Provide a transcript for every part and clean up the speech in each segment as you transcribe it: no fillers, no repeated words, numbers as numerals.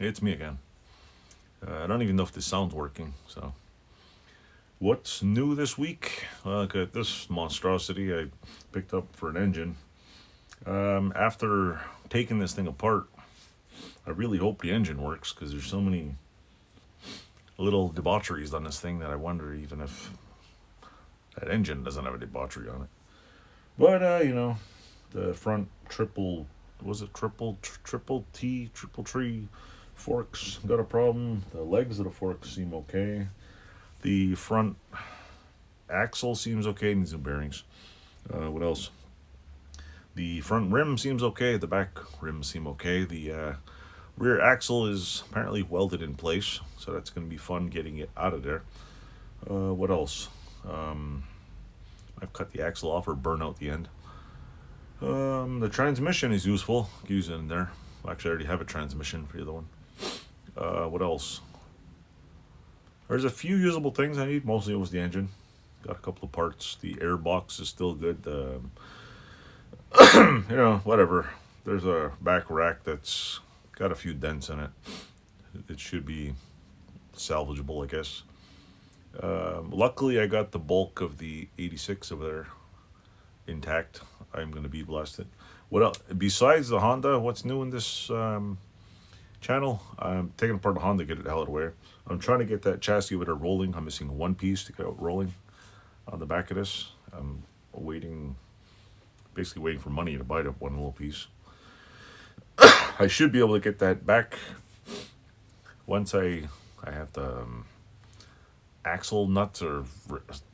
It's me again. I don't even know if this sound's working. So, what's new this week? Well, I got this monstrosity I picked up for an engine. After taking this thing apart, I really hope the engine works because there's so many little debaucheries on this thing that I wonder even if that engine doesn't have a debauchery on it. But the front triple was it triple T triple tree forks got a problem. The legs of the forks seem okay. The front axle seems okay. Needs new bearings. What else? The front rim seems okay. The back rim seem okay. The rear axle is apparently welded in place, so that's going to be fun getting it out of there. What else? I've cut the axle off or burn out the end. The transmission is useful. Use it in there. Actually, I already have a transmission for the other one. What else? There's a few usable things I need. Mostly it was the engine. Got a couple of parts. The air box is still good. Whatever. There's a back rack that's got a few dents in it. It should be salvageable, I guess. Luckily, I got the bulk of the 86 over there intact. I'm going to be blasted. What else? Besides the Honda, what's new in this channel? I'm taking apart the Honda to get it out of the way. I'm trying to get that chassis over there rolling. I'm missing one piece to get it rolling on the back of this. I'm basically waiting for money to buy that one little piece. I should be able to get that back once I have the axle nuts or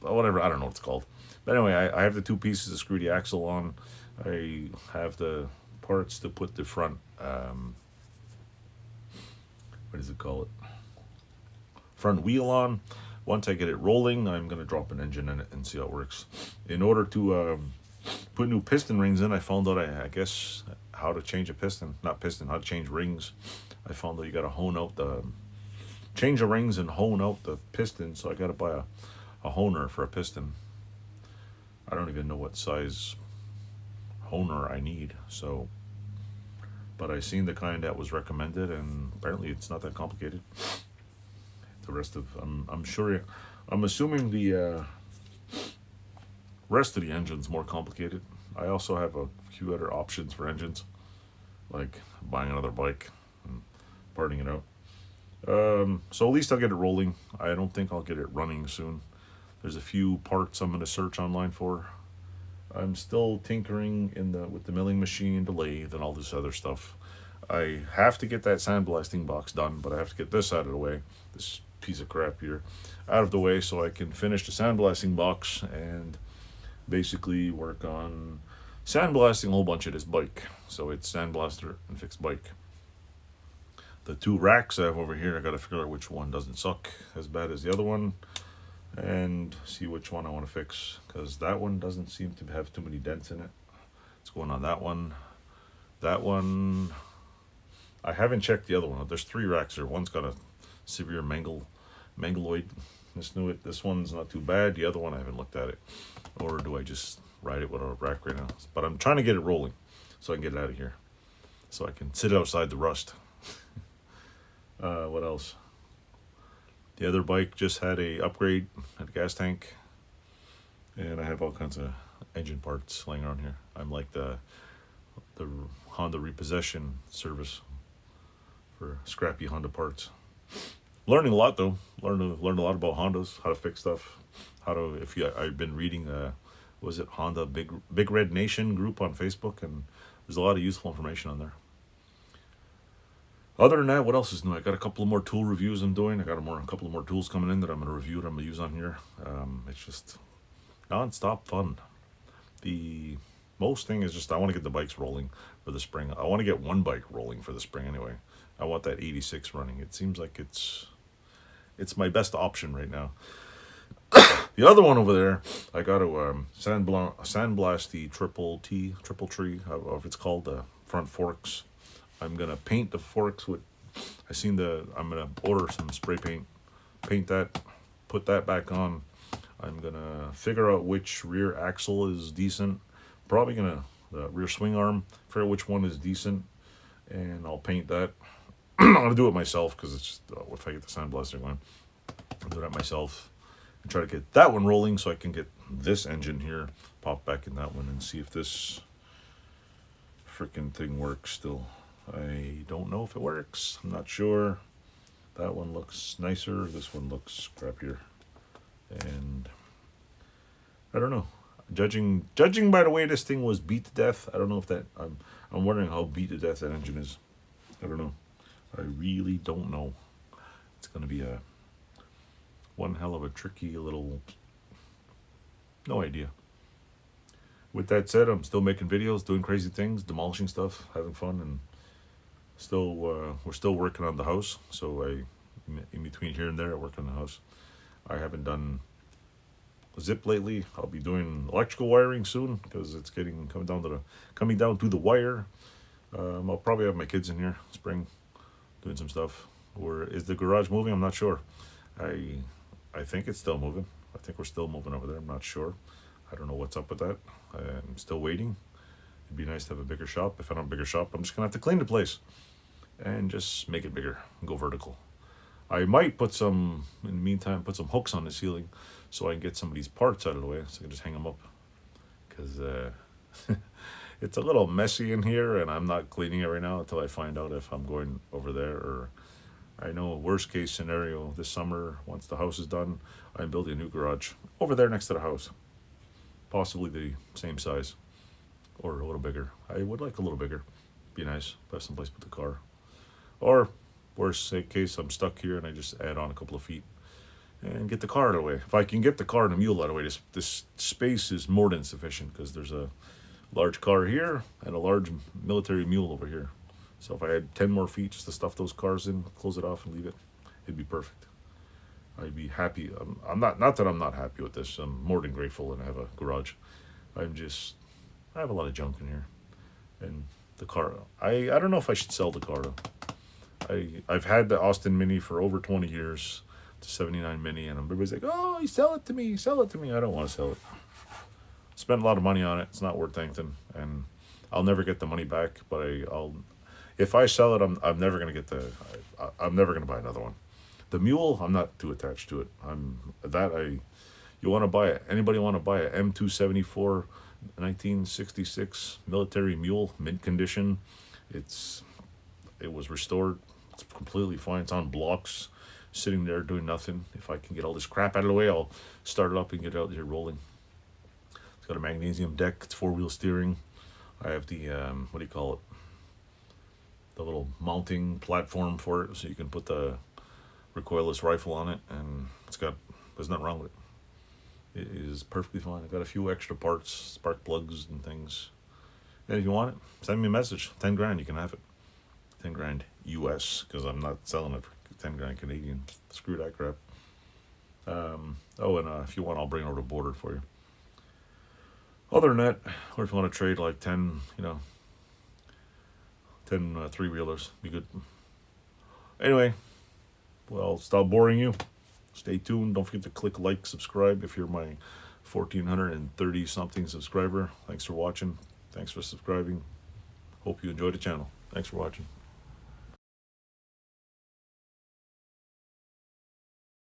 whatever. I don't know what it's called. But anyway, I have the two pieces to screw the axle on. I have the parts to put the front, what does it call it? Front wheel on. Once I get it rolling, I'm going to drop an engine in it and see how it works. In order to put new piston rings in, I found out, I guess, how to change a piston. Not piston, how to change rings. I found out you got to hone out change the rings and hone out the piston. So I got to buy a honer for a piston. I don't even know what size honer I need. So, but I seen the kind that was recommended, and apparently it's not that complicated. The rest of I'm assuming the rest of the engine's more complicated. I also have a few other options for engines, like buying another bike and parting it out. So at least I'll get it rolling. I don't think I'll get it running soon. There's a few parts I'm going to search online for. I'm still tinkering with the milling machine, the lathe, and all this other stuff. I have to get that sandblasting box done, but I have to get this out of the way. This piece of crap here out of the way so I can finish the sandblasting box and basically work on sandblasting a whole bunch of this bike. So it's sandblaster and fixed bike. The two racks I have over here, I gotta figure out which one doesn't suck as bad as the other one and see which one I want to fix, because that one doesn't seem to have too many dents in it. What's going on that one? That one, I haven't checked the other one. There's three racks there. One's got a severe mangaloid. This one's not too bad. The other one, I haven't looked at it. Or do I just ride it with a rack right now? But I'm trying to get it rolling so I can get it out of here, so I can sit outside the rust. What else? The other bike just had a upgrade at the gas tank, and I have all kinds of engine parts laying around here. I'm like the Honda repossession service for scrappy Honda parts. Learning a lot though. Learned a lot about Hondas, how to fix stuff, I've been reading was it Honda Big Red Nation group on Facebook, and there's a lot of useful information on there. Other than that, what else is new? I got a couple of more tool reviews I'm doing. I got a couple of more tools coming in that I'm going to review, that I'm going to use on here. It's just non-stop fun. The most thing is just I want to get the bikes rolling for the spring. I want to get one bike rolling for the spring anyway. I want that 86 running. It seems like it's my best option right now. The other one over there, I got to sandblast the triple tree, however it's called, the front forks. I'm gonna paint the forks with. I'm gonna order some spray paint that, put that back on. I'm gonna figure out which rear axle is decent. Probably the rear swing arm. Figure out which one is decent, and I'll paint that. I'm gonna do it myself because it's just, if I get the sandblaster going, I'll do that myself and try to get that one rolling so I can get this engine here, pop back in that one and see if this freaking thing works still. I don't know if it works. I'm not sure. That one looks nicer. This one looks crappier. And I don't know. Judging by the way this thing was beat to death, I don't know if that I'm wondering how beat to death that engine is. I don't know. I really don't know. It's gonna be a one hell of a tricky little, no idea. With that said, I'm still making videos, doing crazy things, demolishing stuff, having fun, and still we're still working on the house. So in between here and there, I work on the house. I haven't done zip lately. I'll be doing electrical wiring soon because it's coming down to the wire. I'll probably have my kids in here spring doing some stuff. Or is the garage moving? I'm not sure. I think it's still moving. I think we're still moving over there. I'm not sure. I don't know what's up with that. I'm still waiting. It'd be nice to have a bigger shop. If I don't have a bigger shop, I'm just gonna have to clean the place and just make it bigger and go vertical. I might put some, in the meantime, put some hooks on the ceiling so I can get some of these parts out of the way so I can just hang them up. Because it's a little messy in here and I'm not cleaning it right now until I find out if I'm going over there. Or I know worst case scenario this summer, once the house is done, I'm building a new garage over there next to the house. Possibly the same size or a little bigger. I would like a little bigger. Be nice. Have someplace to put the car. Or worst case, I'm stuck here and I just add on a couple of feet and get the car out of the way. If I can get the car and the mule out of the way, this space is more than sufficient because there's a large car here and a large military mule over here. So if I had 10 more feet just to stuff those cars in, close it off and leave it, it'd be perfect. I'd be happy. I'm not that I'm not happy with this. I'm more than grateful and I have a garage. I have a lot of junk in here. And the car, I don't know if I should sell the car though. I've had the Austin Mini for over 20 years, the 79 Mini, and everybody's like, oh, you sell it to me, sell it to me. I don't want to sell it. Spent a lot of money on it. It's not worth anything, and I'll never get the money back. But if I sell it, I'm never gonna get I'm never gonna buy another one. The mule, I'm not too attached to it. You want to buy it? Anybody want to buy a M274 1966 military mule, mint condition? It was restored. It's completely fine. It's on blocks, sitting there doing nothing. If I can get all this crap out of the way, I'll start it up and get it out here rolling. It's got a magnesium deck. It's 4-wheel steering. I have the what do you call it? The little mounting platform for it, so you can put the recoilless rifle on it, and there's nothing wrong with it. It is perfectly fine. I've got a few extra parts, spark plugs and things. And if you want it, send me a message. 10 grand, you can have it. 10 grand US, because I'm not selling it for 10 grand Canadian. Screw that crap. And if you want, I'll bring it over the border for you. Other than that, or if you want to trade like 10 3-wheelers, be good. Anyway, well, stop boring you. Stay tuned. Don't forget to click like, subscribe if you're my 1,430 something subscriber. Thanks for watching. Thanks for subscribing. Hope you enjoyed the channel. Thanks for watching.